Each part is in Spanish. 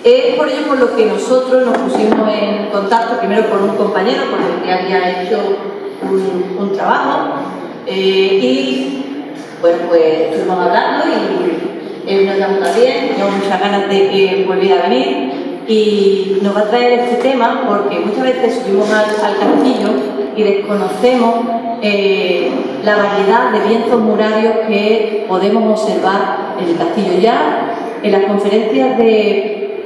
Es por ello por lo que nosotros nos pusimos en contacto primero con un compañero con el que había hecho un trabajo y bueno, pues estuvimos hablando y él nos llamó también, teníamos muchas ganas de que volviera a venir y nos va a traer este tema porque muchas veces subimos al castillo y desconocemos la variedad de lienzos murarios que podemos observar en el castillo. Ya en las conferencias de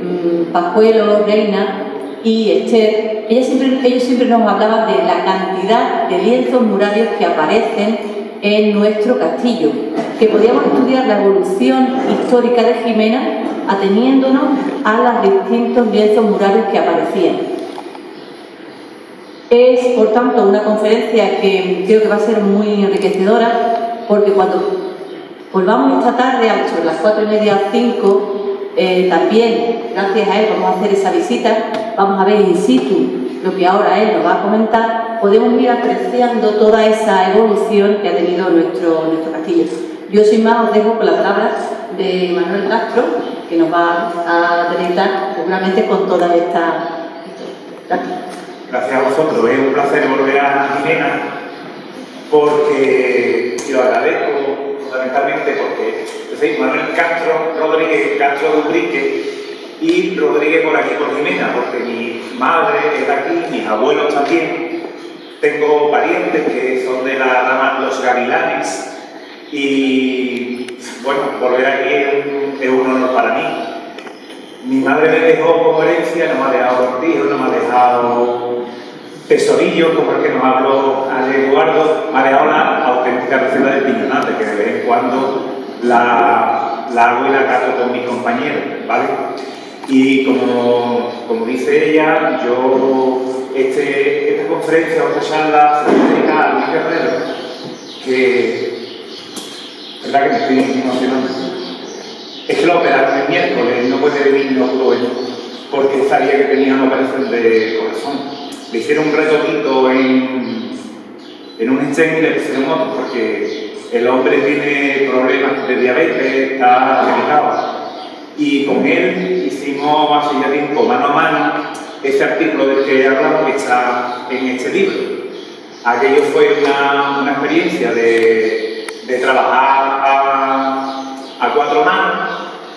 Pajuelo, Reina y Esther, ellos siempre nos hablaban de la cantidad de lienzos murarios que aparecen en nuestro castillo, que podíamos estudiar la evolución histórica de Jimena ateniéndonos a los distintos lienzos murarios que aparecían. Es, por tanto, una conferencia que creo que va a ser muy enriquecedora, porque cuando volvamos esta tarde, sobre las 4:30 o 5, también, gracias a él, vamos a hacer esa visita, vamos a ver in situ lo que ahora él nos va a comentar, podemos ir apreciando toda esa evolución que ha tenido nuestro castillo. Yo sin más os dejo con la palabra de Manuel Castro, que nos va a deleitar seguramente con toda esta historia. Gracias a vosotros, es un placer volver a Jimena, porque y lo agradezco fundamentalmente porque yo soy Manuel Castro Rodríguez, Castro Dubrique y Rodríguez por aquí por Jimena, porque mi madre es de aquí, mis abuelos también, tengo parientes que son de la rama Los Gavilanes y bueno, volver aquí es un honor para mí. Mi madre me dejó como herencia, no me ha dejado cortijo, no me ha dejado tesorillos como el que nos habló Eduardo, me ha dejado la auténtica receta del piñonate, que de vez en cuando la hago y la cato con mis compañeros, ¿vale? Y como dice ella, esta conferencia o esta charla se dedica a Luis Guerrero, que es verdad que me estoy emocionando. Es que lo operaron el miércoles, no puede venir, no pudo venir, porque sabía que tenía una operación de corazón. Le hicieron un retoquito en un stent y le pusieron otro, porque el hombre tiene problemas de diabetes, está delicado. Y con él hicimos hace ya tiempo, mano a mano, ese artículo del que hablamos que está en este libro. Aquello fue una experiencia de trabajar a cuatro manos,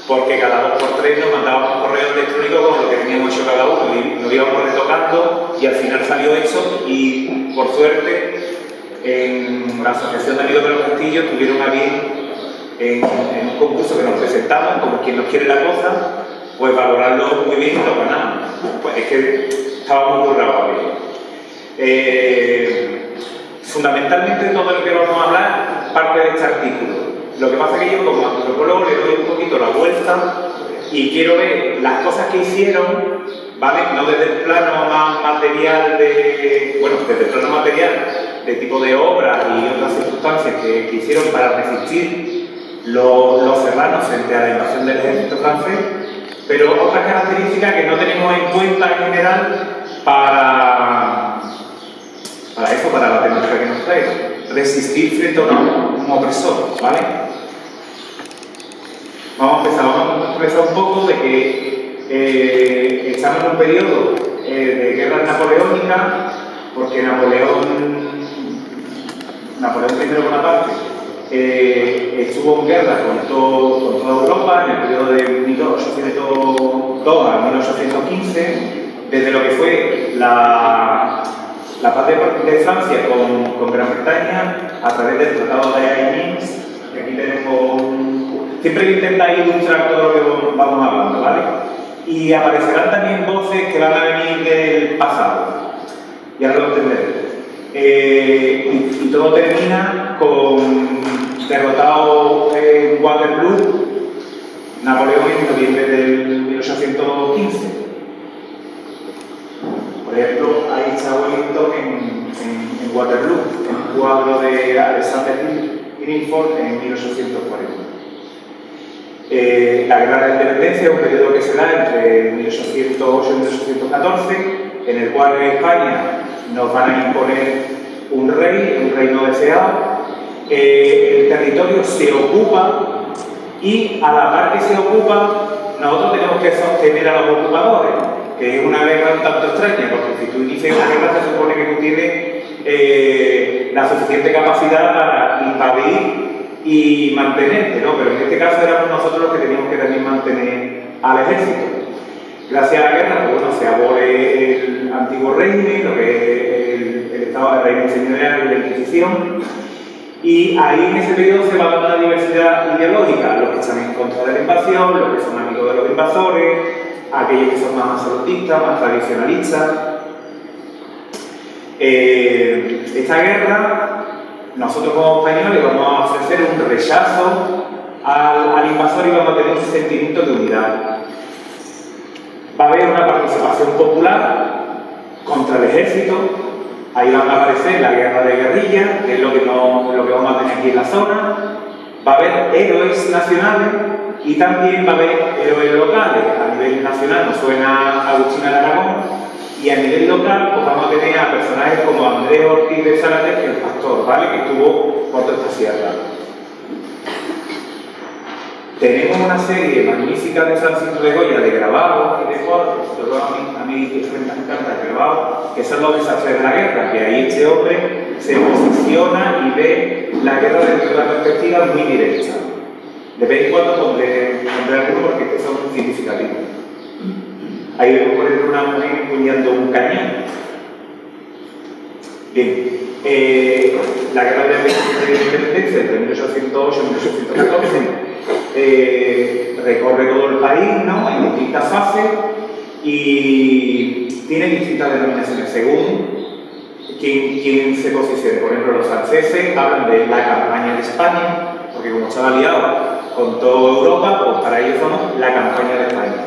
porque cada 2 por 3 nos mandábamos un correo electrónico con lo que teníamos hecho cada uno y lo íbamos retocando y al final salió eso y por suerte en la Asociación de Amigos de los Castillos tuvieron a bien en un concurso que nos presentamos, como quien nos quiere la cosa, pues valorarlo muy bien y lo ganamos. Pues es que estábamos muy bravos. Fundamentalmente todo lo que vamos a hablar parte de este artículo. Lo que pasa es que yo como antropólogo le doy un poquito la vuelta y quiero ver las cosas que hicieron, ¿vale? No desde el plano más material desde el plano material de tipo de obras y otras circunstancias que hicieron para resistir los serranos frente a la invasión del ejército francés, pero otras características que no tenemos en cuenta en general para la tecnología que nos trae. Resistir frente a un opresor, ¿vale? Vamos a empezar un poco de que estamos en un periodo de guerras napoleónicas, porque Napoleón I Bonaparte estuvo en guerra con toda Europa en el periodo de 1802 a 1815, desde lo que fue la paz de Francia con Gran Bretaña a través del Tratado de Amiens, que aquí tenemos siempre que intenta ilustrar todo lo que vamos hablando, ¿vale? Y aparecerán también voces que van a venir del pasado, y ahora lo entenderé. Y todo termina con derrotado en Waterloo, Napoleón en noviembre del 1815. Por ejemplo, ahí está Wellington en Waterloo, en un cuadro de Alexander Hindenburg en 1840. La Guerra de la Independencia es un periodo que se da entre 1808 y 1814, en el cual en España nos van a imponer un reino deseado. El territorio se ocupa y a la par que se ocupa nosotros tenemos que sostener a los ocupadores, que es una guerra un tanto extraña, porque si tú inicias una guerra se supone que tú tienes la suficiente capacidad para invadir y mantenerte, ¿no? Pero en este caso éramos nosotros los que teníamos que también mantener al ejército. Gracias a la guerra, pues bueno, se abole el antiguo régimen, lo que es el estado de régimen señorial y la Inquisición, y ahí en ese periodo se va a dar una diversidad ideológica, los que están en contra de la invasión, los que son amigos de los invasores, aquellos que son más absolutistas, más tradicionalistas. Esta guerra, nosotros como españoles vamos a ofrecer un rechazo al invasor y vamos a tener un sentimiento de unidad. Va a haber una participación popular contra el ejército, ahí van a aparecer la guerra de guerrilla, que es lo que vamos a tener aquí en la zona, va a haber héroes nacionales y también va a haber héroes locales. A nivel nacional nos suena Agustín de Aragón, y a nivel local pues vamos a tener a personajes como Andrés Ortiz de Zárate, el pastor, ¿vale? Que estuvo por toda esta sierra. Tenemos una serie magnífica de Francisco de Goya de grabados y de fotos, a mí me encanta el grabado, que son los desastres de la guerra, que ahí este hombre se posiciona y ve la guerra desde una perspectiva muy directa. De vez en cuando pondré algunos porque son significativos. Ahí vemos por ejemplo una mujer empuñando un cañón. Bien, la guerra de la independencia entre 1808 y 1814 recorre todo el país, ¿no? En distintas fases y tiene distintas denominaciones según quién se posicione. Por ejemplo, los franceses hablan de la campaña de España, porque como estaba aliado con toda Europa, pues para ellos somos la campaña de España.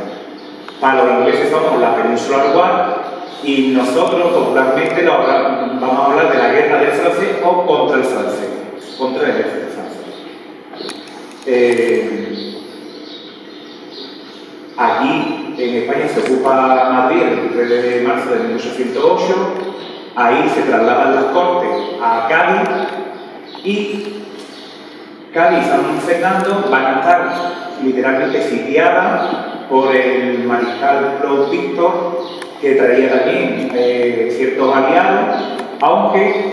Para los ingleses somos la Peninsular War y nosotros popularmente vamos a hablar de la guerra del francés o contra el francés, contra el ejército francés. Aquí en España se ocupa Madrid el 23 de marzo de 1808, ahí se trasladan las cortes a Cádiz y Cádiz y San Fernando van a estar literalmente sitiadas por el mariscal Claude Victor, que traía también ciertos aliados, aunque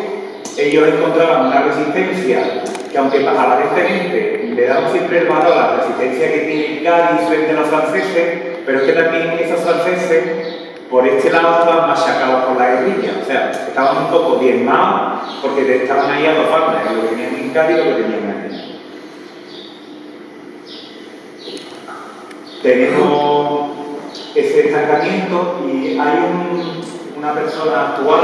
ellos encontraban una resistencia que, aunque aparentemente le damos siempre el valor a la resistencia que tiene Cádiz frente a los franceses, pero es que también esos franceses por este lado estaban machacados por la guerrilla, o sea, estaban un poco diezmados porque estaban ahí a dos bandas, lo que tenían en Cádiz y lo que tenían aquí. Tenemos ese estancamiento y hay una persona actual,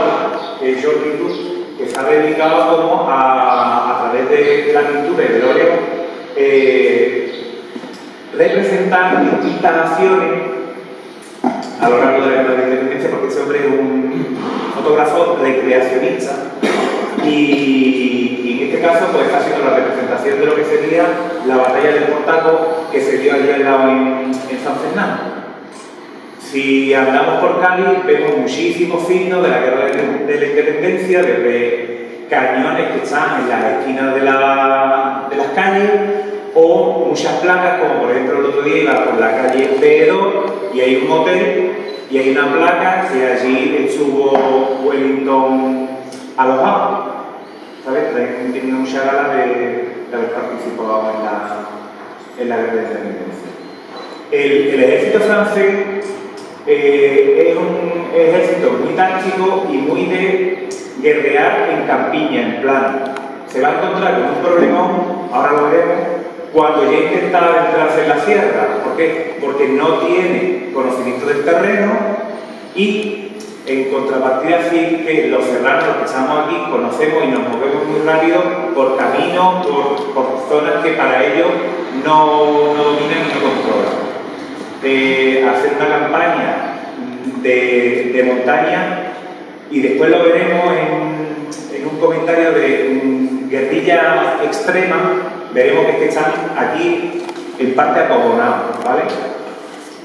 que es Jordi Cruz, que se ha dedicado como a través de la pintura y del óleo representar distintas naciones a lo largo de la guerra de la independencia, porque ese hombre es un fotógrafo recreacionista y en este caso pues está haciendo la representación de lo que sería la batalla del Portaco que se dio allí al lado en San Fernando. Si andamos por Cádiz vemos muchísimos signos de la guerra de la independencia, desde cañones que están en las esquinas de las calles o muchas placas, como por ejemplo el otro día iba por la calle Pedro y hay un hotel y hay una placa que allí estuvo Wellington alojado, ¿sabes? También tiene mucha gana de haber participado en la guerra de la independencia. El ejército francés es un ejército muy táctico y muy de guerrear en campiña, en plano. Se va a encontrar con un problemón, ahora lo veremos, cuando ya intentaba entrarse en la sierra. ¿Por qué? Porque no tiene conocimiento del terreno y en contrapartida sí que los serranos, los que estamos aquí, conocemos y nos movemos muy rápido por caminos, por zonas que para ellos no dominan y no controlan. Hacer una campaña de montaña y después lo veremos en un comentario de guerrilla extrema, veremos que están aquí en parte acogonados, ¿vale?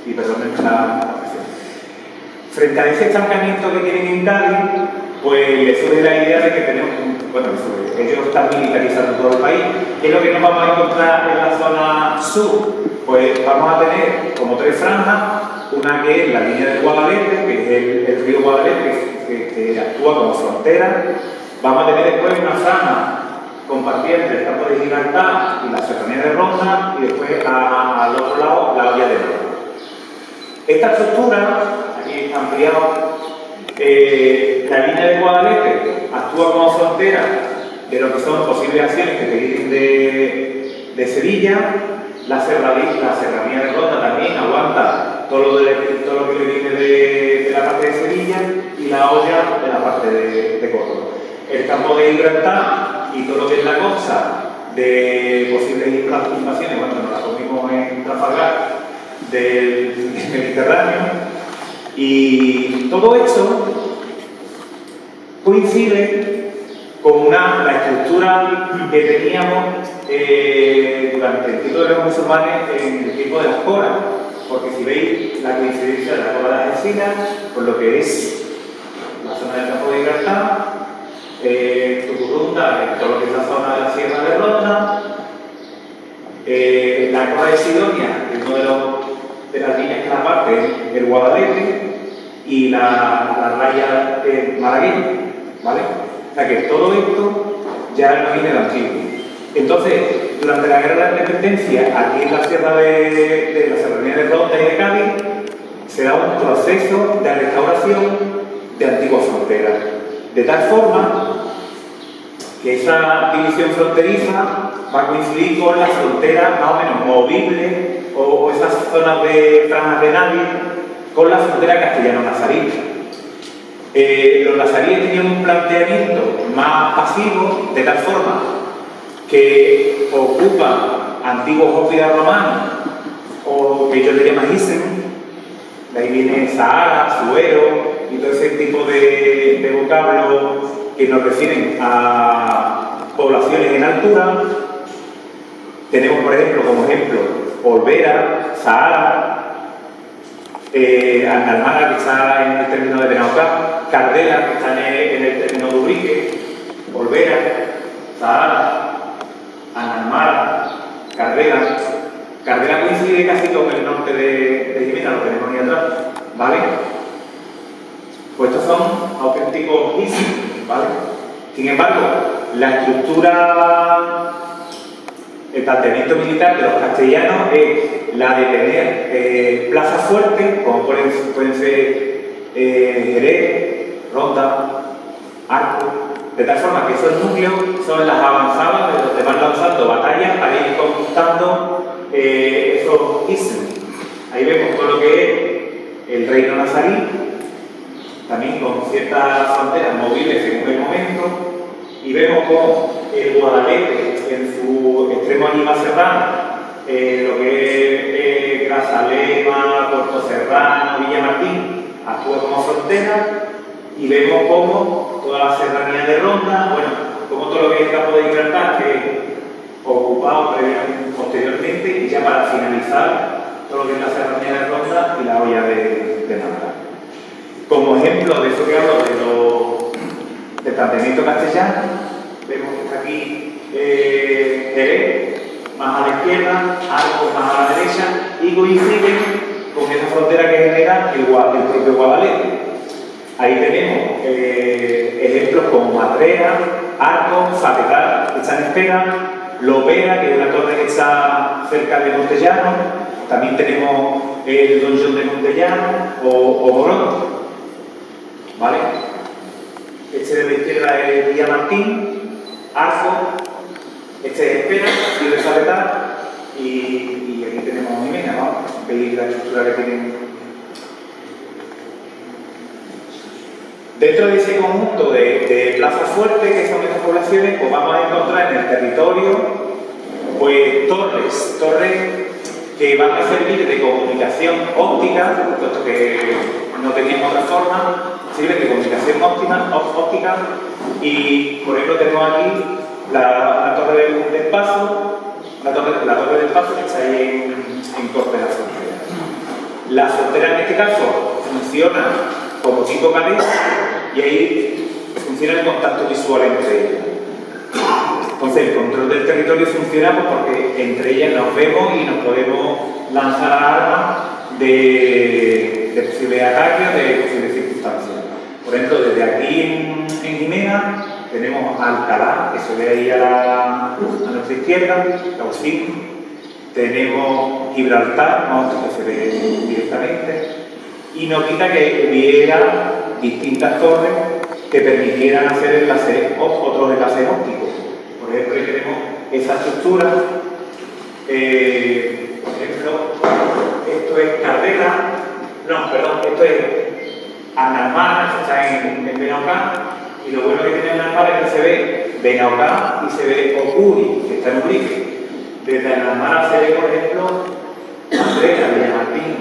Y perdón la presión. Frente a ese estancamiento que tienen en Cádiz, pues le surge la idea de que tenemos, bueno, ellos están militarizando todo el país. ¿Qué es lo que nos vamos a encontrar en la zona sur? Pues vamos a tener como 3 franjas, una que es la línea del Guadalete, que es el río Guadalete, que actúa como frontera. Vamos a tener después una franja compartida entre el campo de Gibraltar y la serranía de Ronda, y después al otro lado la olla de Ronda. Esta estructura, aquí está ampliado, la línea de Guadalete actúa como frontera de lo que son posibles acciones que vienen de Sevilla. La serranía de Ronda también aguanta todo lo que le viene de la parte de Sevilla, y la olla de la parte de Córdoba. El campo de Gibraltar y todo lo que es la costa de posibles invasiones, bueno, nos la comimos en Trafalgar, del Mediterráneo, y todo eso coincide con la estructura que teníamos durante el tiempo de los musulmanes en el tiempo de las coras, porque si veis la coincidencia de la cora de Algeciras con lo que es la zona del campo de Gibraltar, Tucurrunda, todo lo que es la zona de la Sierra de Ronda, la cora de Sidonia, que es uno de las líneas que la parte el Guadalete, y la raya malagueña, ¿vale? O sea que todo esto ya no viene de antiguo. Entonces, durante la Guerra de la Independencia, aquí en la Sierra de la Serranía de Ronda y de Cádiz, se da un proceso de restauración de antiguas fronteras. De tal forma que esa división fronteriza va a coincidir con la frontera más o menos movible, o esas zonas de franjas de nadie, con la frontera castellano-nazarí. Los nazaríes tenían un planteamiento más pasivo, de tal forma que ocupan antiguos hóspices romanos, o que ellos le llaman Isen, de ahí viene Sahara, Suero, y todo ese tipo de vocablos que nos refieren a poblaciones en altura. Tenemos, por ejemplo, como ejemplo, Olvera, Sahara, Andalmara, que está en el término de Benaucá, Cardela, que está en el término de Ubrique, Olvera, Sahara, Andalmara, Cardela. Cardela coincide casi con el norte de Jimena, lo tenemos ahí atrás, ¿vale? Pues estos son auténticos islas, ¿vale? Sin embargo, la estructura, el planteamiento militar de los castellanos es la de tener plazas fuertes, como pueden ser Jerez, Ronda, Arco, de tal forma que esos núcleos son las avanzadas de donde van lanzando batallas para ir conquistando esos islas. Ahí vemos todo lo que es el reino nazarí, también con ciertas fronteras movibles según el momento, y vemos como el Guadalete en su extremo allí más serrano, lo que es Grazalema, Puerto Serrano, Villamartín, actúa como frontera, y vemos como toda la serranía de Ronda, bueno, como todo lo que es el campo de Gibraltar, que es ocupado posteriormente, y ya para finalizar todo lo que es la serranía de Ronda y la olla de Navarra. Como ejemplo de eso que hablo del planteamiento castellano, vemos que está aquí Jerez, más a la izquierda, Arcos más a la derecha, y coincide con esa frontera que genera el propio Guadalete. Ahí tenemos ejemplos como Matrea, Arcos, Fatecar, que están en espera, Lopera, que es una torre que está cerca de Montellano, también tenemos el donjon de Montellano o Morón. ¿Vale? Este de la izquierda es Villamartín, Arco, este es Espera, y de Fatecar, y aquí tenemos Jimena, ¿no? Veis la estructura que tienen. Dentro de ese conjunto de plazas fuertes, que son estas poblaciones, pues vamos a encontrar en el territorio pues torres que van a servir de comunicación óptica, puesto que no teníamos otra forma, sirven de comunicación óptica, y por ejemplo tenemos aquí la torre del Paso, la torre del Paso que está ahí en corte de la frontera. La frontera en este caso funciona como tipo cadena, y ahí funciona el contacto visual entre ellas. Entonces el control del territorio funciona pues, porque entre ellas nos vemos y nos podemos lanzar armas de posibles ataques, de posibles circunstancias. Por ejemplo, desde aquí en Guinea tenemos Alcalá, que se ve ahí a nuestra izquierda, Caucín. Tenemos Gibraltar, que se ve directamente. Y no quita que hubiera distintas torres que permitieran hacer otros enlaces ópticos. Por ejemplo, ahí tenemos esa estructura. Por ejemplo, esto es Cardela, esto es Analmar, que está en Benaucá, y lo bueno que tiene Analmar es que se ve Benaucá y se ve Ocuri, que está en Ubrique. Desde Analmar se ve, por ejemplo, Andrea, Villamartín.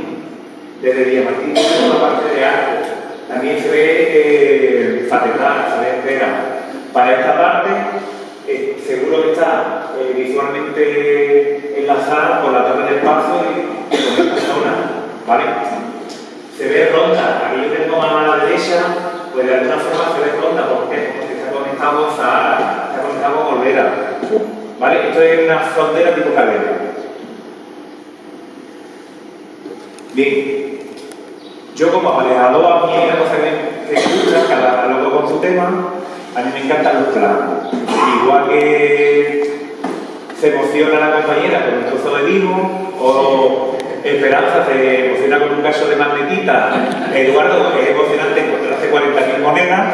Desde Villamartín se ve una parte de Arcos. También se ve Fatetá, se ve Espera. Para esta parte, seguro que está visualmente enlazada con la Torre del Paso y con esta zona, ¿vale? Se ve Ronda, aquí yo tengo a la derecha, pues de alguna forma se ve Ronda, ¿por qué? Porque está conectado a Sahara, está conectado con Olvera, ¿vale? Esto es una frontera tipo cadena. Bien, yo como aparejador a mí hay una cosa que me gusta, cada loco con su tema. A mí me encantan los planos. Igual que se emociona la compañera con un trozo de limo, o Esperanza se emociona con un caso de magnetita, Eduardo es emocionante encontrarse 40.000 monedas,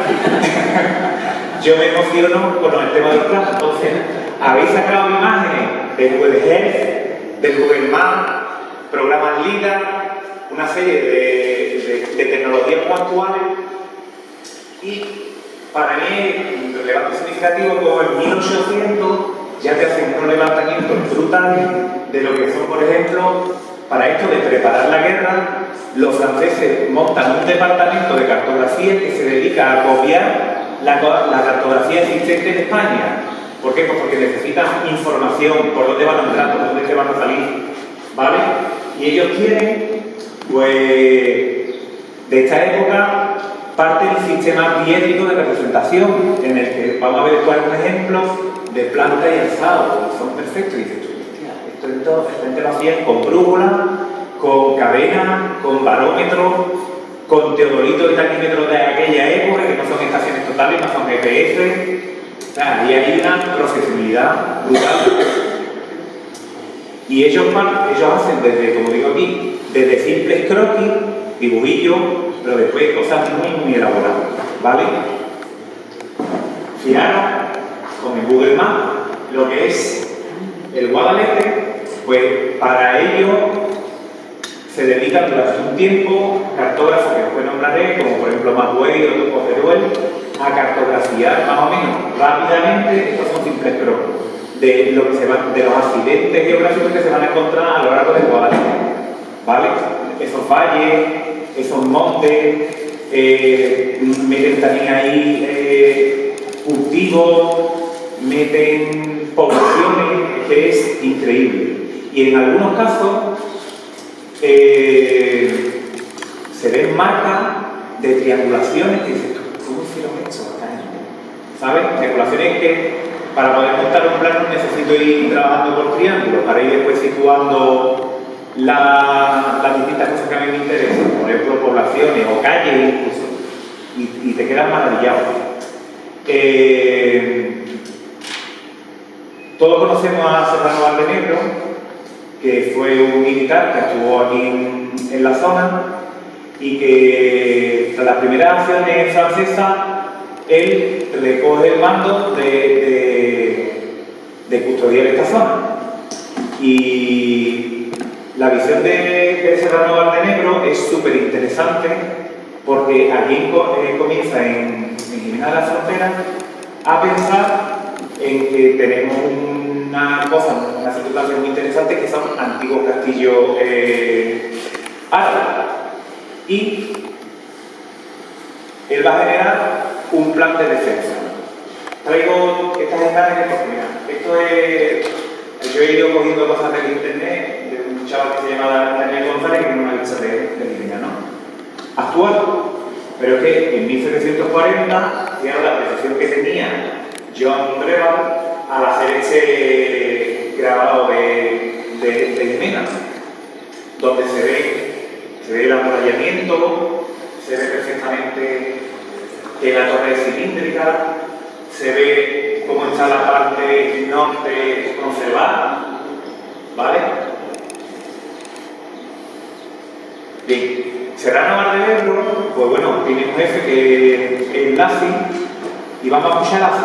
yo me emociono con el tema de los planos. Entonces, habéis sacado imágenes del Google Earth, del Google Maps, programas LIDAR, una serie de tecnologías muy actuales, y para mí es relevante significativo como en 1800 ya te hacen un levantamiento brutal de lo que son, por ejemplo, para esto de preparar la guerra, los franceses montan un departamento de cartografía que se dedica a copiar la cartografía existente en España. ¿Por qué? Pues porque necesitan información, por dónde van a entrar, por dónde se van a salir, ¿vale? Y ellos tienen, pues, de esta época, parte del sistema biétrico de representación, en el que vamos a ver cuál es un ejemplo de planta y alzado, y son perfectos. Y dices, hostia, esto lo hacían con brújula, con cadena, con barómetro, con teodolito y taquímetro de aquella época, que no son estaciones totales, no son GPS. O sea, y hay una profesionalidad brutal. Y ellos hacen desde, como digo aquí, desde simples croquis, dibujillos, pero después cosas muy elaboradas, ¿vale? Fijaros con el Google Maps lo que es el Guadalete, pues para ello se dedican durante un tiempo cartógrafos que después nombraré, como por ejemplo Mapuey o Teruel, a cartografiar más o menos rápidamente, estos son simples croquis, de los accidentes geográficos que se van a encontrar a lo largo del Guadalete, ¿vale? Esos valles, esos montes, meten también ahí cultivos, meten poblaciones, que es increíble. Y en algunos casos se ven marcas de triangulaciones que dices, ¿cómo hicieron esto acá? ¿Sabes? Triangulaciones que para poder montar un plano necesito ir trabajando por triángulos, para ir después situando las distintas cosas que a mí me interesan, por ejemplo, poblaciones o calles incluso, y te quedas maravillado. Todos conocemos a Serrano Valdenebro, que fue un militar que estuvo aquí en la zona y que tras las primeras acciones francesas él recoge el mando de custodiar esta zona. Y la visión de Serrano Valdenebro es súper interesante porque aquí comienza en Jimena de la Frontera a pensar en que tenemos una circunstancia muy interesante que son antiguos castillos árabes. Y él va a generar un plan de defensa. Traigo estas imágenes porque mira, esto es... Yo he ido cogiendo cosas del internet de un chaval que se llama Daniel González, que tiene una lista de línea, ¿no? Actual, pero es que en 1740 se habla Joan Breval al hacer este grabado de Jimena, donde se ve el amurallamiento, se ve perfectamente que la torre es cilíndrica, se ve cómo está la parte norte conservada, ¿vale? Bien, Serrano Valdebebro, pues bueno, tiene un jefe que es Lazi, y vamos a escuchar Lazi.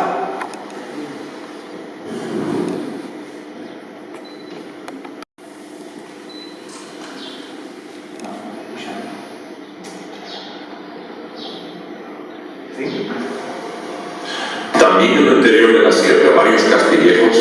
También en el interior de la sierra varios castillejos.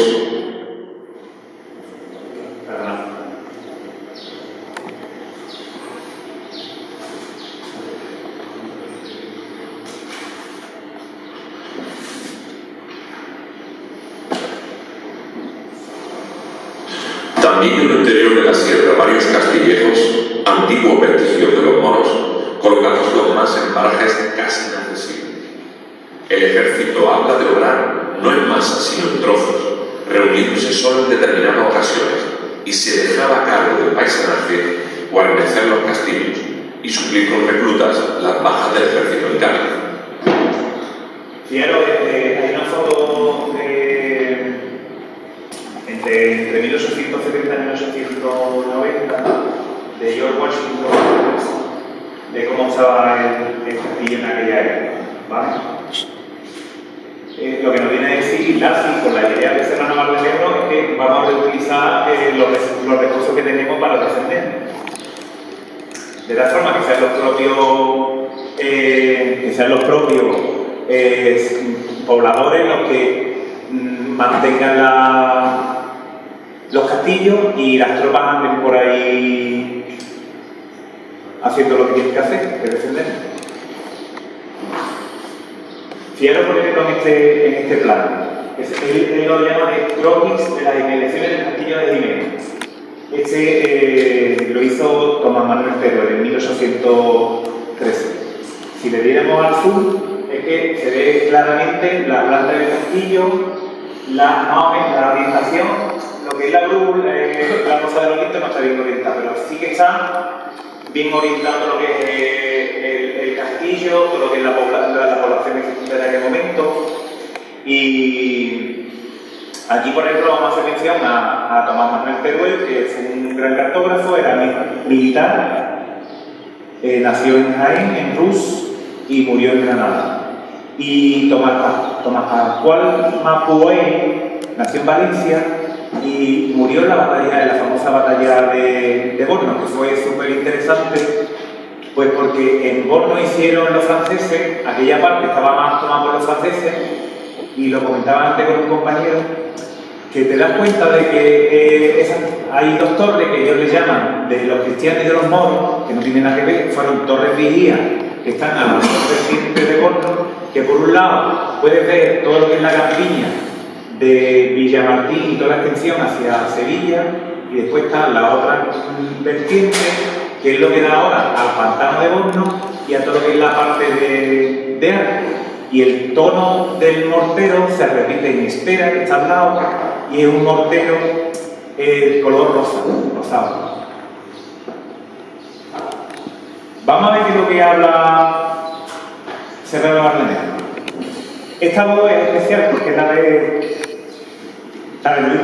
También en el interior de la sierra varios castillejos, antiguo vestigio de los moros, colocados los más en parajes casi inaccesibles. El ejército habla de obrar no en masa, sino en trozos, reuniéndose solo en determinadas ocasiones, y se dejaba a cargo del paisanaje guarnecer los castillos y suplir con reclutas las bajas del ejército italia. Fijaros, hay una foto entre 1870 y 1890 de George Washington, de cómo estaba el castillo en aquella época, ¿vale? Lo que nos viene a decir Lazi con la idea de Serrano Valdebebro es que vamos a reutilizar los recursos que tenemos para defender. De tal forma que sean los propios pobladores los que mantengan los castillos y las tropas anden por ahí haciendo lo que tienen que hacer, que es defender. Fijaros por ejemplo en este plano. Él lo llama de croquis de las inmediaciones del castillo de Jimena. Lo hizo Tomás Manuel Teruel en 1813. Si le diéramos al sur, es que se ve claramente la planta del castillo, la orientación, lo que es la brújula, la cosa del oriente no está bien orientada, pero sí que está bien orientado lo que es el castillo, todo lo que es la población existente en aquel momento. Y aquí, por ejemplo, vamos a hacer mención a Tomás Manuel Teruel, que fue un gran cartógrafo, era militar, nació en Jaén, en Rus, y murió en Granada. Y Tomás Pascual Mapuey nació en Valencia y murió en la famosa batalla de Borno, que fue súper interesante, pues porque en Borno hicieron los franceses, aquella parte estaba más tomada por los franceses, y lo comentaba antes con un compañero, que te das cuenta de que hay dos torres que ellos les llaman de los cristianos y de los moros, que no tienen nada que ver, fueron torres vigías que están a las vertientes de Borno, que por un lado puedes ver todo lo que es la campiña de Villamartín y toda la extensión hacia Sevilla, y después está la otra vertiente, que es lo que da ahora al pantano de Borno y a todo lo que es la parte de Arco. Y el tono del mortero se repite en Estera, que está al lado, y es un mortero color rosado. Vamos a ver qué es lo que habla Serrano Valdebebro. Esta voz es especial porque es la de Luis.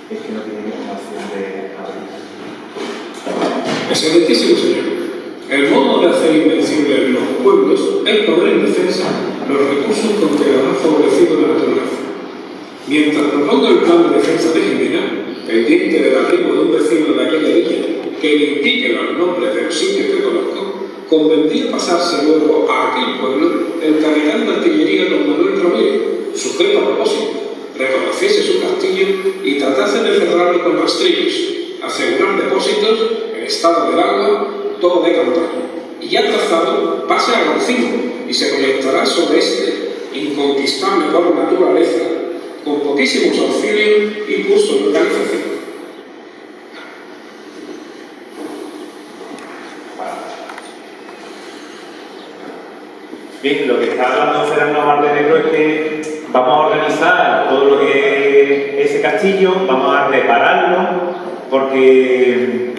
Es que no tiene información de abrir. Excelentísimo señor, el modo de hacer invencibles los pueblos es poner en defensa los recursos con que nos ha favorecido la naturaleza. Mientras propongo el plan de defensa de Jimena, pendiente del arribo de un vecino de aquella villa que le indique los nombres de los sitios que conozco, convendría pasarse luego a aquel pueblo el capitán de artillería don Manuel Romero, y tratase de cerrarlo con rastrillos, asegurar depósitos, el estado del agua, todo de campaña. Y ya trazado, pase al racimo y se proyectará sobre este, inconquistable por naturaleza, con poquísimos auxilios y curso de localización. Bien, lo que está hablando Fernando Valdenegro es que vamos a organizar todo lo que es ese castillo, vamos a repararlo, porque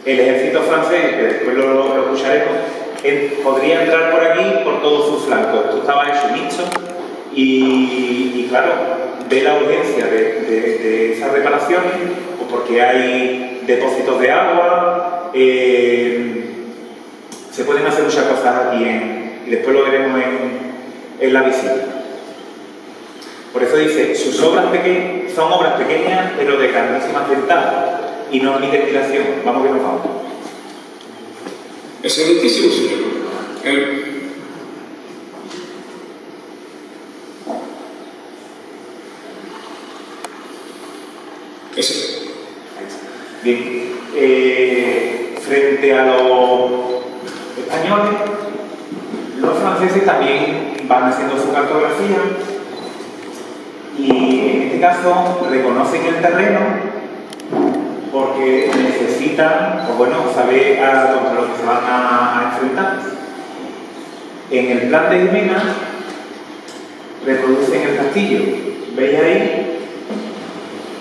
el ejército francés, que después lo escucharemos, podría entrar por aquí por todos sus flancos. Esto estaba hecho mixto y claro, ve la urgencia de esas reparaciones, pues porque hay depósitos de agua, se pueden hacer muchas cosas aquí y después lo veremos en la visita. Por eso dice, sus obras son obras pequeñas pero de grandísimas ventajas y no admiten dilación. Vamos que nos vamos. Excelentísimo señor. Bien, frente a los españoles, los franceses también van haciendo su cartografía y en este caso reconocen el terreno porque necesitan, pues bueno, saber contra lo que se van a enfrentar. En el plan de Jimena reproducen el castillo, ¿veis ahí?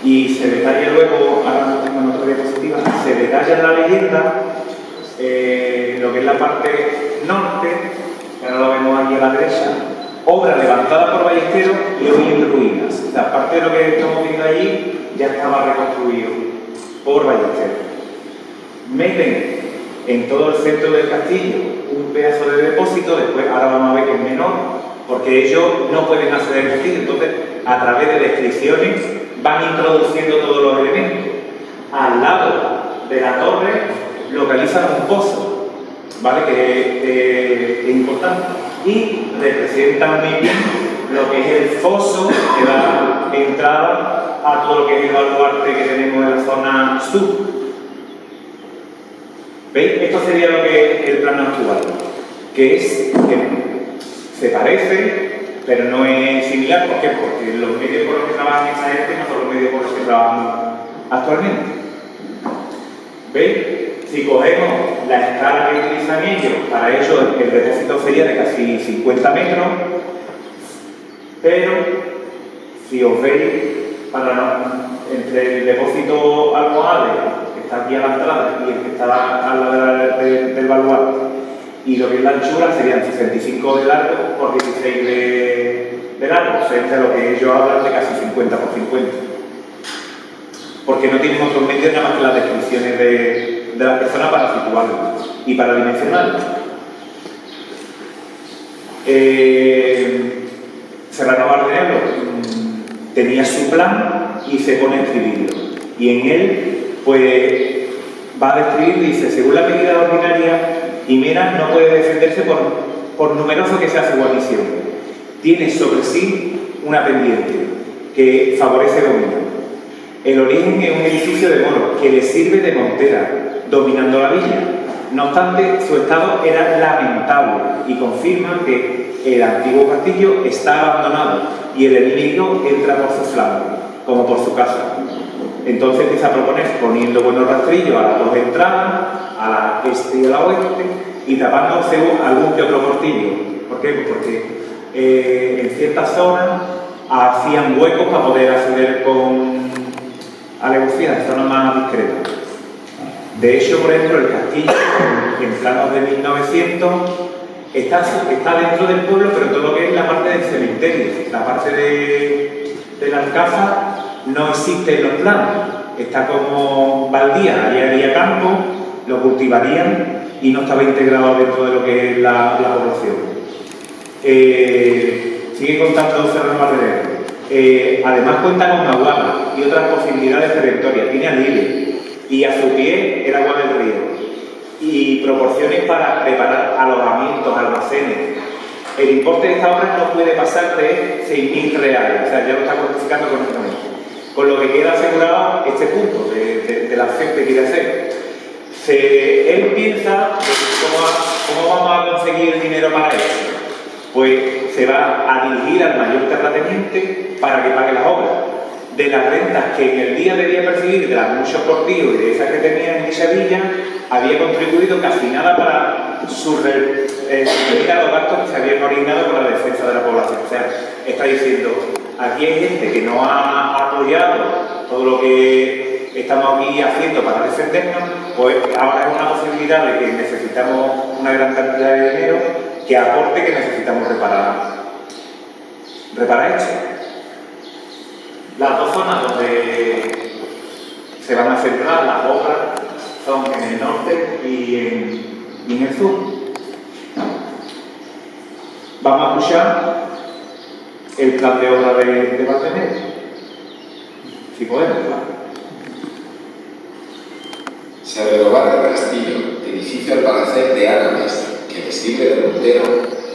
Y se detalla luego, ahora no tengo en otra diapositiva, se detalla en la leyenda lo que es la parte norte, que ahora lo vemos aquí a la derecha, obra levantada por Ballesteros y hoy en ruinas. O sea, parte de lo que estamos viendo allí ya estaba reconstruido por Ballesteros. Meten en todo el centro del castillo un pedazo de depósito, después ahora vamos a ver que es menor, porque ellos no pueden acceder al castillo, entonces a través de descripciones van introduciendo todos los elementos. Al lado de la torre localizan un pozo, ¿vale? Que es importante. Y representan muy bien lo que es el foso que da entrada a todo lo que es el baluarte que tenemos en la zona sur. ¿Veis? Esto sería lo que es el plano actual, que se parece, pero no es similar. ¿Por qué? Porque los medios por los que trabajan esa gente no son los medios por los que trabajan actualmente. ¿Veis? Si cogemos la escala que utilizan ellos, para ellos el depósito sería de casi 50 metros, pero si os veis, entre el depósito almohade, que está aquí a la entrada, y el que está al lado del baluarte, y lo que es la anchura serían 65 de largo por 16 de largo, frente a lo que ellos hablan de casi 50 por 50. Porque no tienen otros medios nada más que las descripciones de las personas para situarlo y para dimensionarlo. Serrano Valdenegro tenía su plan y se pone a escribirlo. Y en él, pues, va a describir, dice, según la medida ordinaria, Jimena no puede defenderse por numeroso que sea su guarnición. Tiene sobre sí una pendiente que favorece dominio. El origen es un edificio de moro que le sirve de montera, dominando la villa. No obstante, su estado era lamentable y confirma que el antiguo castillo está abandonado y el enemigo entra por su flanco, como por su casa. Entonces empieza a proponer, poniendo buenos rastrillos a las dos entradas, a la este y a la oeste, y tapando según algún que otro portillo. ¿Por qué? Pues porque en ciertas zonas hacían huecos para poder acceder con alevosía, en zonas más discretas. De hecho, por ejemplo, el castillo, en planos de 1900, está dentro del pueblo, pero todo lo que es la parte del cementerio, la parte del alcázar, no existe en los planos. Está como baldía, ahí había campo, lo cultivarían y no estaba integrado dentro de lo que es la población. Sigue contando Serrano Valdenegro. Además cuenta con aguadas y otras posibilidades perentorias. Tiene alivio y a su pie el agua del río y proporciones para preparar alojamientos, almacenes. El importe de esta obra no puede pasar de 6.000 reales, o sea, ya lo está cuantificando correctamente. con lo que queda asegurado este punto de la acción que quiere hacer. Él piensa cómo vamos a conseguir dinero para eso. Pues se va a dirigir al mayor terrateniente para que pague las obras. De las rentas que en el día debía percibir, de las muchos cortillos y de esas que tenía en dicha villa, había contribuido casi nada para suprimir los gastos que se habían originado por la defensa de la población. O sea, está diciendo, aquí hay gente que no ha apoyado todo lo que estamos aquí haciendo para defendernos, pues ahora es una posibilidad de que necesitamos una gran cantidad de dinero que aporte que necesitamos reparar esto. Las dos zonas donde se van a centrar las obras son en el norte y en el sur. Vamos a escuchar el plan de obra de Valdenero. Si podemos, claro. Se renovará el castillo, edificio al parecer de Árames, que sirve de montero,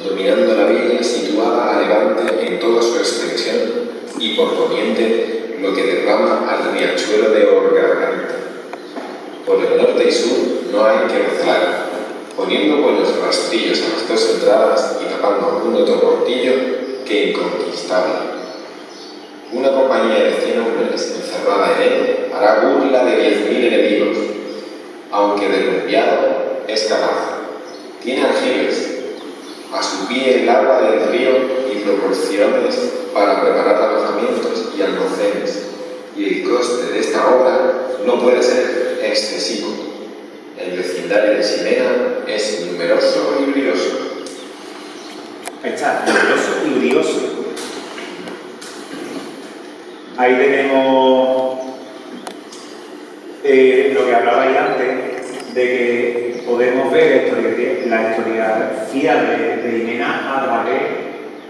dominando la villa situada a levante en toda su extensión y por poniente lo que derrama al riachuelo de Orgarganta. Por el norte y sur no hay que mezclar, poniendo buenos rastrillos a las dos entradas y tapando algún otro portillo que inconquistable. Una compañía de 100 hombres encerrada en él hará burla de 10.000 enemigos, aunque derrumbiado es capaz. Tiene aljibes, a su pie el agua del río y proporciones para preparar alojamientos y almacenes, y el coste de esta obra no puede ser excesivo. El vecindario de Ximena es numeroso y brioso. Ahí está, numeroso y brioso. Ahí tenemos lo que hablaba ya antes, de que podemos ver la historiografía de Ximena a través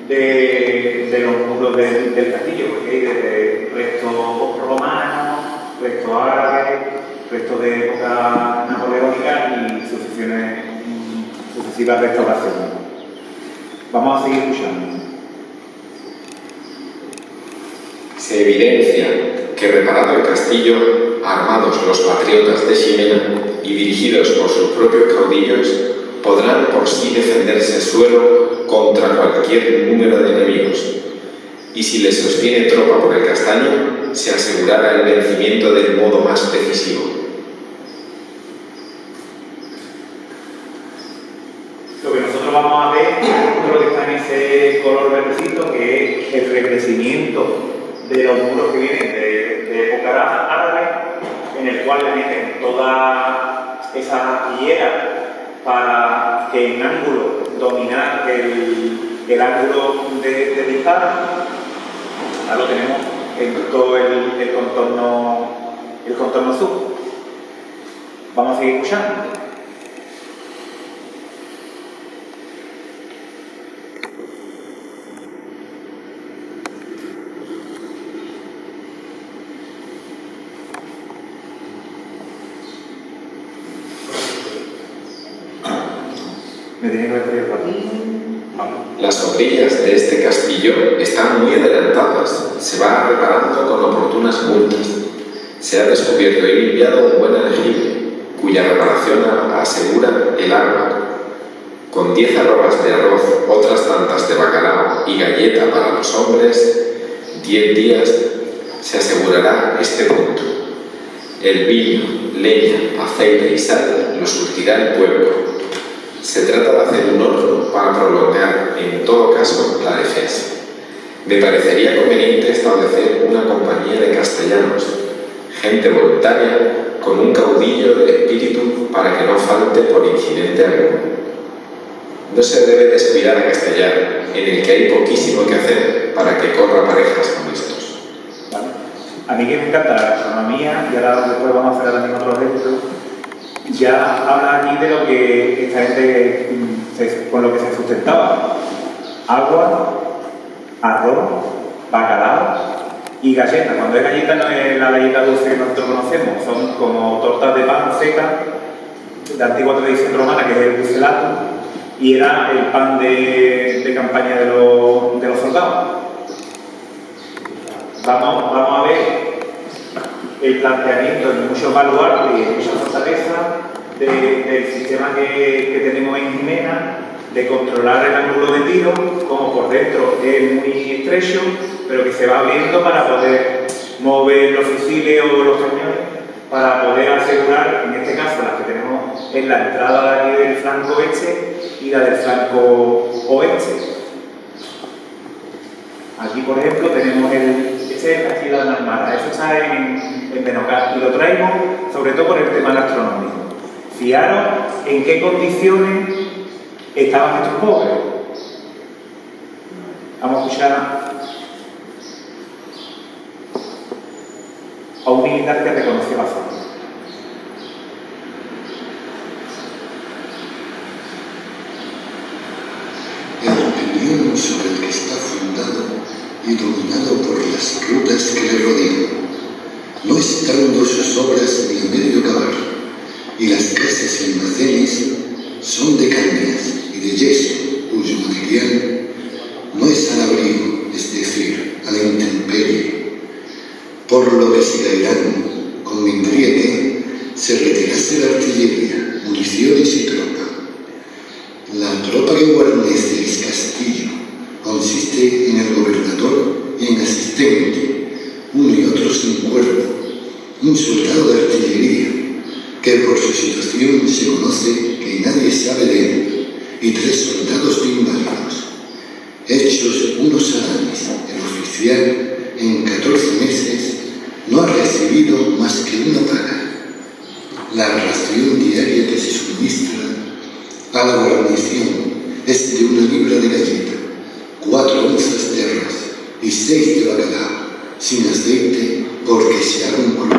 de los muros del castillo, porque hay desde restos romanos, restos árabes, restos de época napoleónica y sucesivas restauraciones. Vamos a seguir escuchando. Se evidencia que reparado el castillo, armados los patriotas de Ximena y dirigidos por sus propios caudillos, podrán por sí defenderse suelo contra cualquier número de enemigos. Y si les sostiene tropa por el castaño, se asegurará el vencimiento del modo más decisivo. Lo que nosotros vamos a ver, lo que está en ese color verdecito, que es el recrecimiento de los muros que vienen de época árabe, en el cual le meten toda esa higuera para que en ángulo dominar el ángulo de disparo. Ahora lo tenemos en todo el contorno sur. Vamos a seguir escuchando. Me tiene que ver por aquí. Las obrillas de este castillo están muy adelantadas, se va reparando con oportunas multas. Se ha descubierto y limpiado un buen aljibe, cuya reparación asegura el árbol. Con 10 arrobas de arroz, otras tantas de bacalao y galleta para los hombres, 10 días se asegurará este punto. El vino, leña, aceite y sal lo surtirá el pueblo. Se trata de hacer un horno para prolongar, en todo caso, la defensa. Me parecería conveniente establecer una compañía de castellanos, gente voluntaria, con un caudillo del espíritu para que no falte por incidente alguno. No se debe descuidar a Castellar, en el que hay poquísimo que hacer para que corra parejas con estos. ¿Vale? A mí que me encanta la gastronomía, y ahora después vamos a hacer también otro ejemplo. Ya habla aquí de lo que esta gente con lo que se sustentaba: agua, arroz, bacalao y galleta. Cuando es galleta no es la galleta dulce que nosotros conocemos, son como tortas de pan seca de antigua tradición romana, que es el bucelato, y era el pan de campaña de los soldados. Vamos a ver el planteamiento de muchos baluartes y de mucha fortaleza del sistema que tenemos en Jimena, de controlar el ángulo de tiro, como por dentro es muy estrecho, pero que se va abriendo para poder mover los fusiles o los cañones, para poder asegurar, en este caso, las que tenemos en la entrada de aquí del flanco este y la del flanco oeste. Aquí, por ejemplo, tenemos este es el castillo de las Almaras, eso está en Benocá, y lo traigo sobre todo por el tema gastronómico. Fijaros en qué condiciones estaban estos pobres. Vamos a escuchar a un militar que reconoció la zona. El peñón sobre el que está fundado y dominado por las rutas que le rodean, no estando sus obras ni a medio acabar, y las casas y almacenes son de cañas y de yeso, cuyo material no es al abrigo, es decir, a la intemperie, por lo que si caerán, convendría que se retirase la artillería, municiones y tropa. La tropa que guarnece el castillo consiste en el gobernador y en asistente, uno y otro sin cuerpo, un soldado de artillería, que por su situación se conoce que nadie sabe de él, y 3 soldados inválidos, hechos unos alanes. El oficial, en 14 meses, no ha recibido más que una paga. La ración diaria que se suministra a la guarnición es de 1 libra de galleta, 4 onzas de arroz y 6 de bacalao, sin aceite, porque se haga un crudo.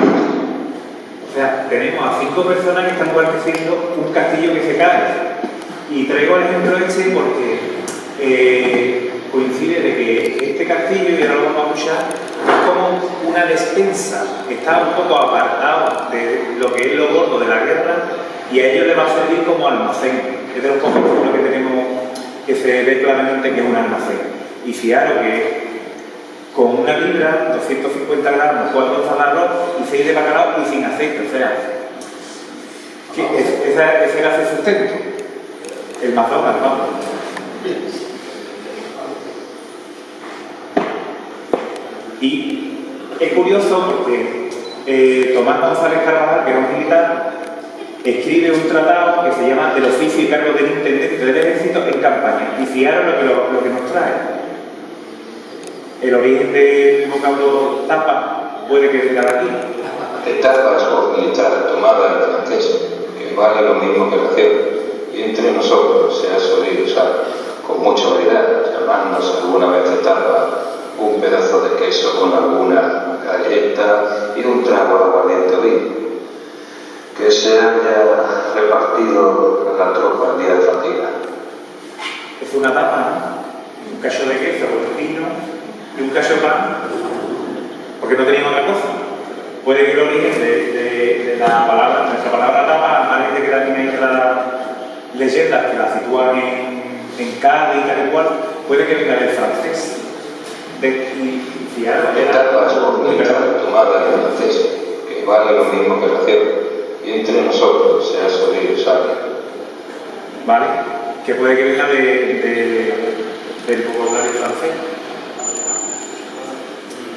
O sea, tenemos a 5 personas que están guarneciendo un castillo que se cae. Y traigo el ejemplo este porque coincide de que este castillo, y ahora lo vamos a escuchar, es como una despensa, está un poco apartado de lo que es lo gordo de la guerra, y a ellos les va a servir como almacén. Es de los pocos ejemplos que tenemos que se ve claramente que es un almacén. Y fijaros que con 1 libra, 250 gramos, 4 onzas de arroz y 6 de bacalao y sin aceite, o sea, que ese era su sustento, el mazorca, vamos. Y es curioso porque Tomás González Carvajal, que era un militar, escribe un tratado que se llama Del oficio y cargo del intendente del ejército en campaña. Y fijaros lo que nos trae. El origen del vocablo tapa puede que venga de aquí. Etapa es voz militar tomada en francés, que vale lo mismo que ración, y entre nosotros se ha solido usar con mucha variedad, llamándose alguna vez etapa un pedazo de queso con alguna galleta y un trago de aguardiente o vino, que se haya repartido en la tropa el día de fatiga. Es una tapa, ¿no? Un cacho de queso con vino y un cacho de pan, porque no tenían otra cosa. Puede que el origen de la palabra, nuestra palabra tapa, a de que también hay otras leyendas que la sitúan en Cádiz y tal y cual, puede que venga del francés. Y fijaros, Etapa es voz militar tomada en francés, que vale lo mismo que ración, y entre nosotros se ha solido usar. ¿Vale? Que puede que venga del vocabulario francés.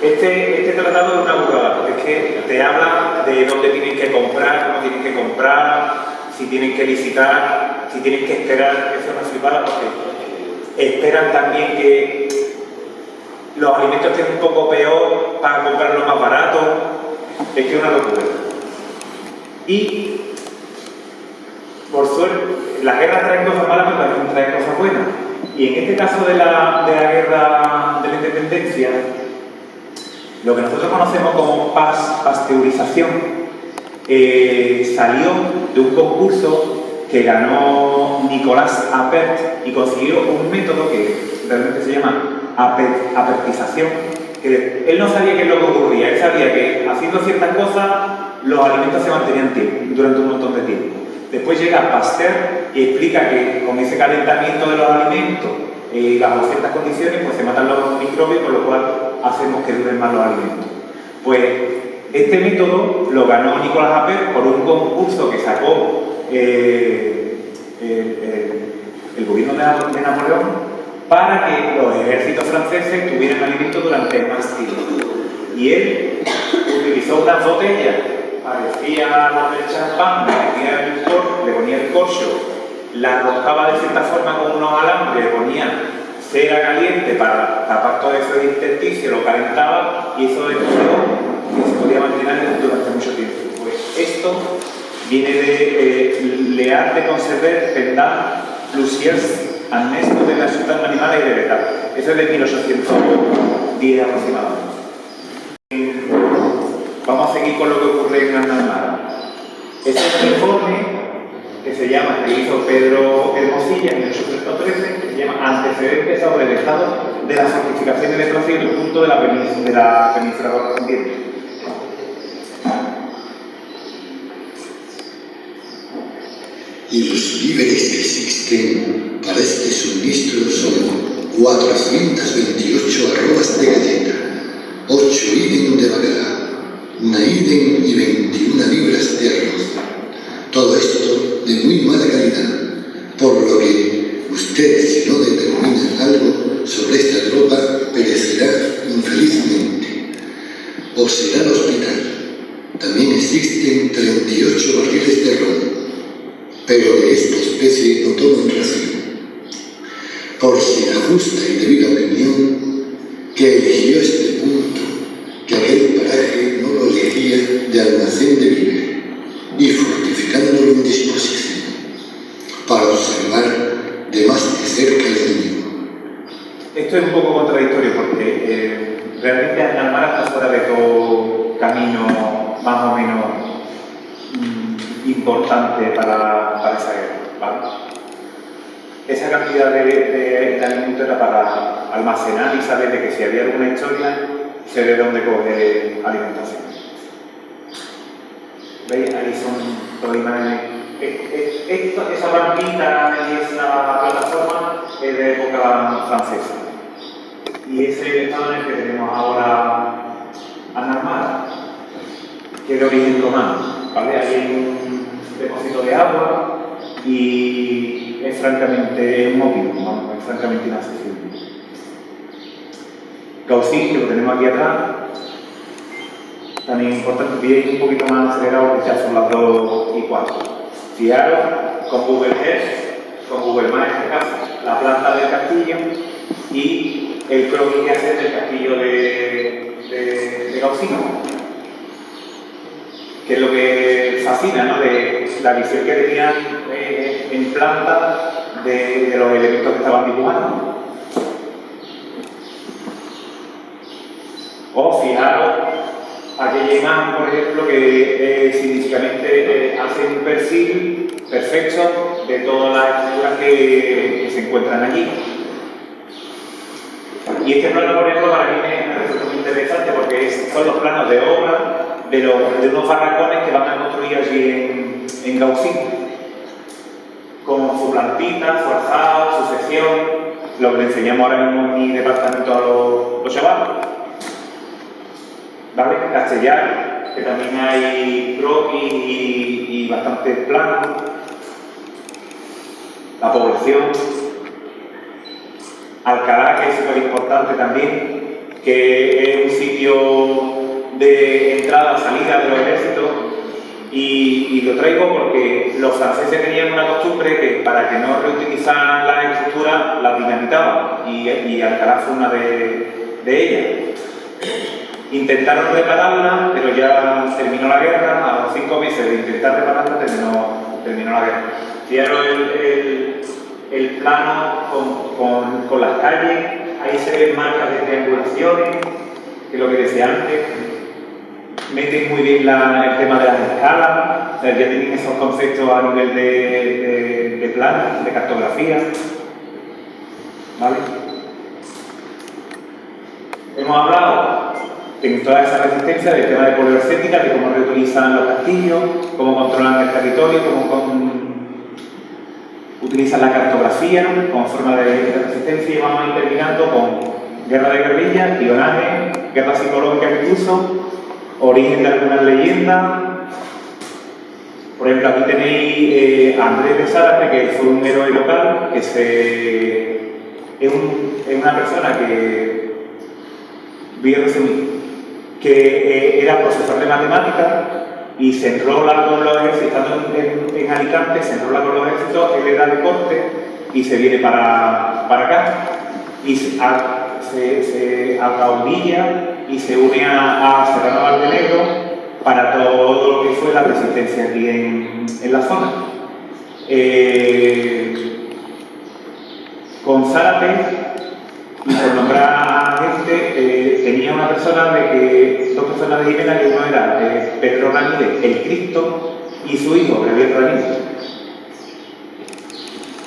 Este tratado es una burrada, porque es que te habla de dónde tienen que comprar, cómo tienen que comprar, si tienen que licitar, si tienen que esperar. Eso no es flipada, porque esperan también que los alimentos estén un poco peor para comprarlos más baratos. Es que es una locura. Y, por suerte, las guerras traen cosas malas, pero también traen cosas buenas. Y en este caso de la guerra de la independencia, lo que nosotros conocemos como pasteurización salió de un concurso que ganó Nicolás Appert y consiguió un método que realmente se llama apertización, que él no sabía qué es lo que ocurría, él sabía que haciendo ciertas cosas los alimentos se mantenían durante un montón de tiempo. Después llega Pasteur y explica que con ese calentamiento de los alimentos y bajo ciertas condiciones pues se matan los microbios, con lo cual hacemos que duren más los alimentos. Pues Este método lo ganó Nicolas Appert por un concurso que sacó el gobierno de Napoleón para que los ejércitos franceses tuvieran alimento durante más tiempo. Y él utilizó unas botellas, parecía las del champán, le ponía el corcho, la roscaba de cierta forma con unos alambres, le ponía cera caliente para tapar todo eso intersticio, lo calentaba y eso que se podía mantener durante mucho tiempo. Pues esto viene de Leart de Conserver, Pendant, Plusieurs, Ernesto de la Ciudad Animal y de Betal. Eso es de 1810 aproximadamente. Vamos a seguir con lo que ocurre en Arnalmara. Este es un informe que se llama, que hizo Pedro Hermosilla en 1813, que se llama Antecedentes sobre el estado de las fortificaciones de Francia y el punto de la península correspondiente. Y los víveres que existen para este suministro son 428 arrobas de galleta, 8 íden de bacalao, 1 íden y 21 libras de arroz. Todo esto de muy mala calidad, por lo que usted, si no determina algo sobre esta tropa, perecerá infelizmente o será al hospital. También existen 38 barriles de ron, pero de esta especie no toman ración, por si la justa y debida opinión que eligió este punto, que aquel paraje no lo elegía de almacén de víveres, y fortificándolo en disposición, para observar de más de cerca el enemigo. Esto es un poco contradictorio porque realmente Arnalmara está fuera de todo camino más o menos importante para esa guerra, ¿vale? Esa cantidad de alimento era para almacenar y saber de que si había alguna historia, sé de dónde coger alimentación. ¿Veis? Ahí son dos imágenes. Esa banquita y esa plataforma es de época francesa. Y ese es el estado en el que tenemos ahora Arnalmara, que es de origen romano, ¿vale? Ahí hay un depósito de agua y es francamente móvil, ¿no? Es francamente inaccesible. Gaucín, que lo tenemos aquí atrás, también importante, veis un poquito más acelerado, que ya son las 2:04. Fijaros, con Google Earth, con Google Maps, en este caso, la planta del castillo y el croquis que hace del castillo de Gaucín, que es lo que fascina, ¿no? De la visión que tenían en planta de los elementos que estaban dibujando. O fijaros aquella imagen, por ejemplo, que científicamente hace un perfil perfecto de todas las estructuras que se encuentran allí. Y este plano, por ejemplo, para mí me resulta muy interesante porque son los planos de obra de unos barracones que van a construir allí en Gaucín, con su plantita, su alzado, su sección, lo que le enseñamos ahora mismo en mi departamento a los chavales. ¿Vale? Castellar, que también hay croquis y bastantes planos. La población. Alcalá, que es súper importante también, que es un sitio de entrada y salida de los ejércitos, y lo traigo porque los franceses tenían una costumbre que para que no reutilizaran las estructuras las dinamitaban, y Alcalá fue una de ellas. Intentaron repararla, pero ya terminó la guerra. A los 5 meses de intentar repararla terminó la guerra. Fijaros el plano con las calles, ahí se ven marcas de triangulaciones, que es lo que decía antes. Meten muy bien el tema de las escalas, o sea, ya tienen esos conceptos a nivel de planos, de cartografía. ¿Vale? Hemos hablado en toda esa resistencia del tema de poliorcética, de cómo reutilizan los castillos, cómo controlan el territorio, cómo utilizan la cartografía como forma de resistencia, y vamos a ir terminando con guerra de guerrillas, espionaje, guerra psicológica incluso, origen de algunas leyendas. Por ejemplo, aquí tenéis a Andrés de Zárate, que fue un héroe local, que es una persona que, voy a resumir, que era profesor de matemáticas y se enrola con los ejércitos, estando en Alicante, se enrola con los ejércitos, él era de corte y se viene para acá y se acaudilla y se une a Serrano Valdenegro para todo lo que fue la resistencia aquí en la zona. Con Zárate, y por nombrar a gente, tenía dos personas de Jimena, que uno era Pedro Ramírez, el Cristo, y su hijo, Gabriel Ramírez.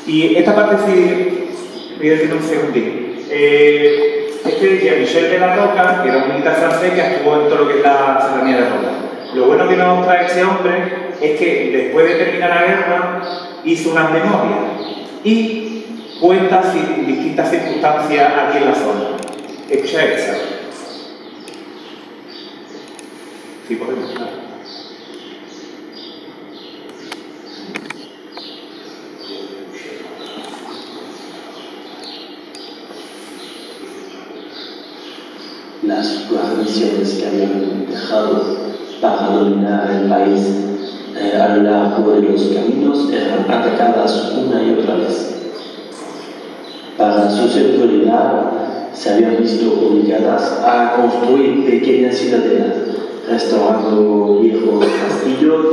Y esta parte sí, voy a decir un segundín. Este Jean-Michel de la Roca, que era un militar francés que actuó en todo lo que es la Serranía de Roca. Lo bueno que nos trae este hombre es que después de terminar la guerra hizo unas memorias y cuenta distintas circunstancias aquí en la zona. Escucha esa. Sí, podemos. Las guarniciones que habían dejado para dominar el país a lo largo de los caminos eran atacadas una y otra vez. Para su seguridad se habían visto obligadas a construir pequeñas ciudadelas, restaurando viejos castillos,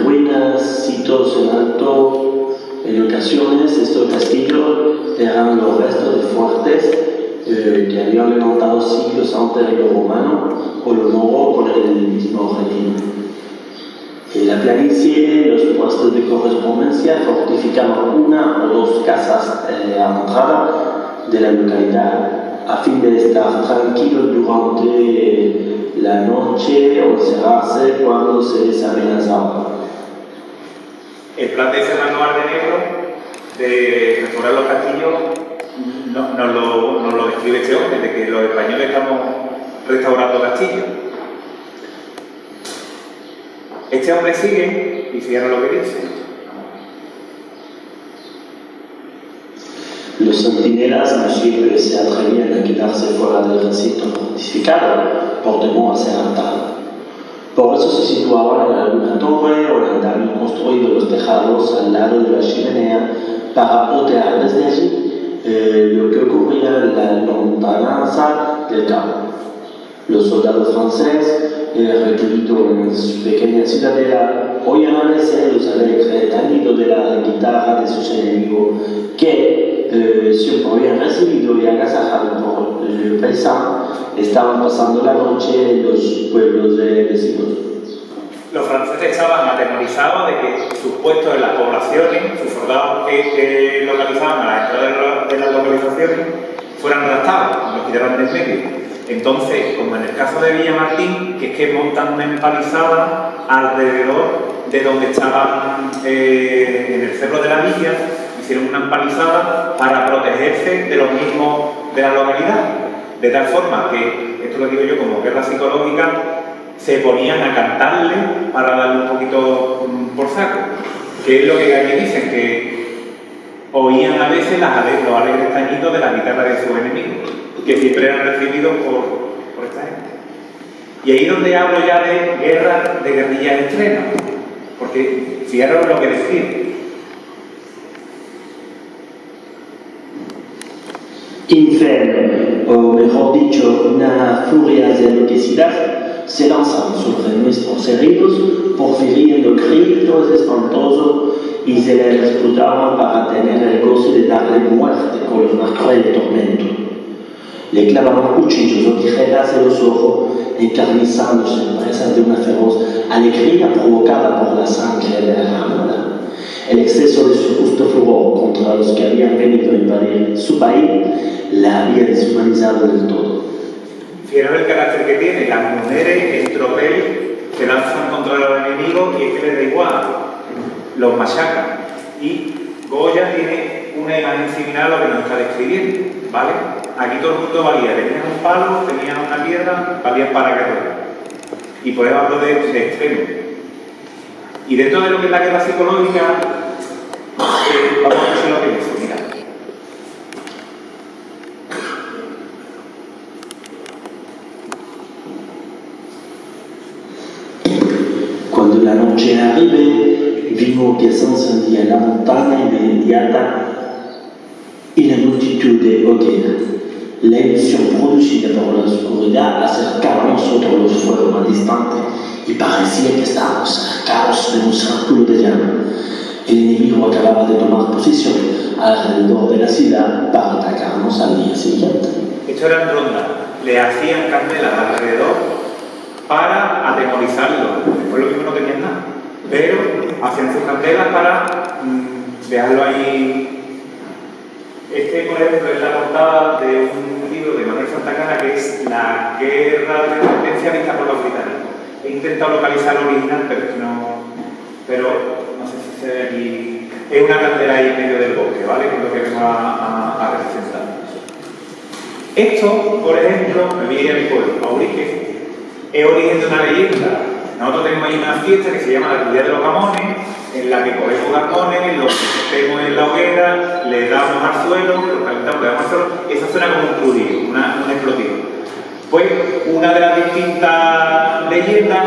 ruinas, sitios en alto. En ocasiones estos castillos eran los restos de fuertes que habían levantado siglos antes de los romanos o los moros con el mismo objetivo. En la planicie, los puestos de correspondencia fortificaban una o dos casas a la entrada de la localidad a fin de estar tranquilos durante la noche o encerrarse cuando se les amenazaba. El plan de Serrano Valdenegro de restaurar los castillos nos lo describe este hombre, de que los españoles estamos restaurando castillos. Este hombre sigue y fíjate lo que dice. Los centinelas no siempre se atrevían a quedarse fuera del recinto fortificado por temor a ser atados. Por eso se situaban en alguna torre o en andamio construido los tejados al lado de la chimenea para proteger desde allí lo que ocurría en la lontananza del campo. Los soldados franceses, recluidos en su pequeña ciudadela, oían a veces los alegres tañidos de la guitarra de sus enemigos, que, siempre habían recibido y agasajado por el paisano, estaban pasando la noche en los pueblos de vecinos. Los franceses estaban atemorizados de que sus puestos en las poblaciones, sus soldados que localizaban a la entrada de las localizaciones, fueran raptados, los quitaran del medio. Entonces, como en el caso de Villamartín, que es que montan una empalizada alrededor de donde estaban en el cerro de la villa, hicieron una empalizada para protegerse de los mismos de la localidad. De tal forma que, esto lo digo yo como guerra psicológica, se ponían a cantarle para darle un poquito por saco. Que es lo que aquí dicen, que oían a veces los alegres tañidos de la guitarra de sus enemigos, que siempre eran recibidos por esta gente. Y ahí es donde hablo ya de guerra, de guerrillas extremas, porque fijaros lo que decía. Inferno, o mejor dicho, una furia de enloquecida, se lanzan sobre nuestros heridos, profiriendo gritos espantosos y se les reclutaban para tener el gozo de darle muerte con el más cruel tormento. Le clavaban cuchillos o tijeras en los ojos, encarnizándose presas de una feroz alegría provocada por la sangre derramada. El exceso de su justo furor contra los que habían venido a invadir su país la había deshumanizado del todo. Fijaros el carácter que tiene, las mujeres en tropel se lanzan contra los enemigos y es que les da igual, los machacan. Y Goya tiene una imagen similar a lo que nos está describiendo, ¿vale? Aquí todo el mundo valía, tenían un palo, tenían una piedra, valían para que todo. Y podemos hablar de extremos. Y dentro de lo que es la guerra psicológica, vamos a ver si lo que dice, mira. Cuando la noche arribe, vimos que se encendía la montaña inmediata y la multitud de hogueras. La ilusión producida por la oscuridad acercaba a nosotros los fuegos más distantes y parecía que estábamos cercados de un círculo de llama. El enemigo acababa de tomar posición alrededor de la ciudad para atacarnos al día siguiente. Esto era en ronda. Le hacían candelas alrededor para atemorizarlo. Después lo mismo no tenían nada. Pero hacían sus candelas para dejarlo ahí. Este, por ejemplo, es la portada de un libro de Manuel Santacana que es La guerra de independencia vista por los británicos. He intentado localizar el original, pero no sé si se ve aquí. Es una candela ahí en medio del bosque, ¿vale? Que es lo que vengo a representar. Esto, por ejemplo, me viene a mi pueblo, a Urique, es origen de una leyenda. Nosotros tenemos ahí una fiesta que se llama la Crudía de los Gamones, en la que cogemos gamones, los metemos en la hoguera, le damos al suelo, los calentamos, le damos al suelo. Eso suena como un crudío, un explosivo. Pues una de las distintas leyendas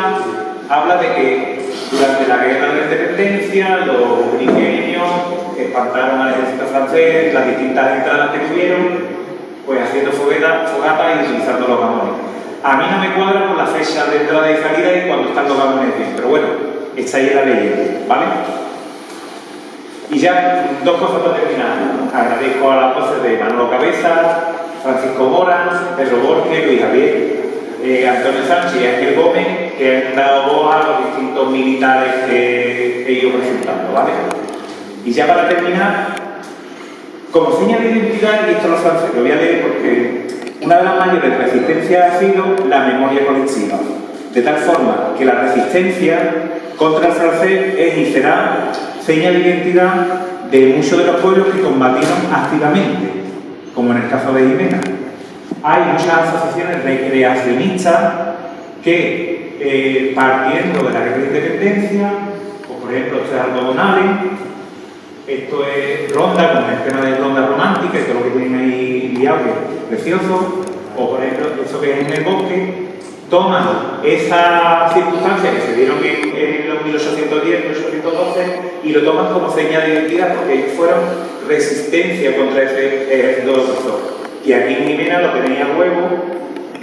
habla de que durante la guerra de la independencia los uriqueños espantaron al ejército francés, las distintas entradas que tuvieron, pues haciendo fogata y utilizando los gamones. A mí no me cuadra con la fecha de entrada y salida y cuando están los gamones bien, pero bueno, está ahí la leyenda, ¿vale? Y ya dos cosas para terminar. Agradezco a las voces de Manolo Cabeza, Francisco Mora, Pedro Borges, Luis Javier, Antonio Sánchez y Ángel Gómez, que han dado voz a los distintos militares que he ido presentando, ¿vale? Y ya para terminar, como seña de identidad, y esto lo voy a leer porque una de las mayores resistencias ha sido la memoria colectiva, de tal forma que la resistencia contra el francés es y será seña de identidad de muchos de los pueblos que combatieron activamente, como en el caso de Jimena. Hay muchas asociaciones recreacionistas que, partiendo de la guerra de independencia, o por ejemplo, esto es Algodonales, esto es Ronda, con el tema de Ronda romántica, esto es lo que tienen ahí liado, que es precioso, o por ejemplo, esto que es en el bosque, toman esas circunstancias que se dieron en los 1810, 1812 y lo toman como señal de identidad porque ellos fueron resistencia contra ese ejército de opresor. Y aquí en Jimena lo tenéis a huevo,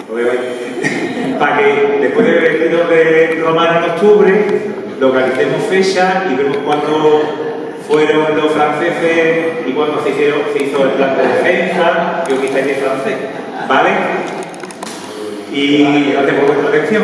lo veo ahí, para que después de vestidos de Romana en octubre localicemos fechas y vemos cuándo fueron los franceses y cuándo se hizo el plan de defensa, que aquí está en francés, ¿vale? Y gracias por vuestra atención.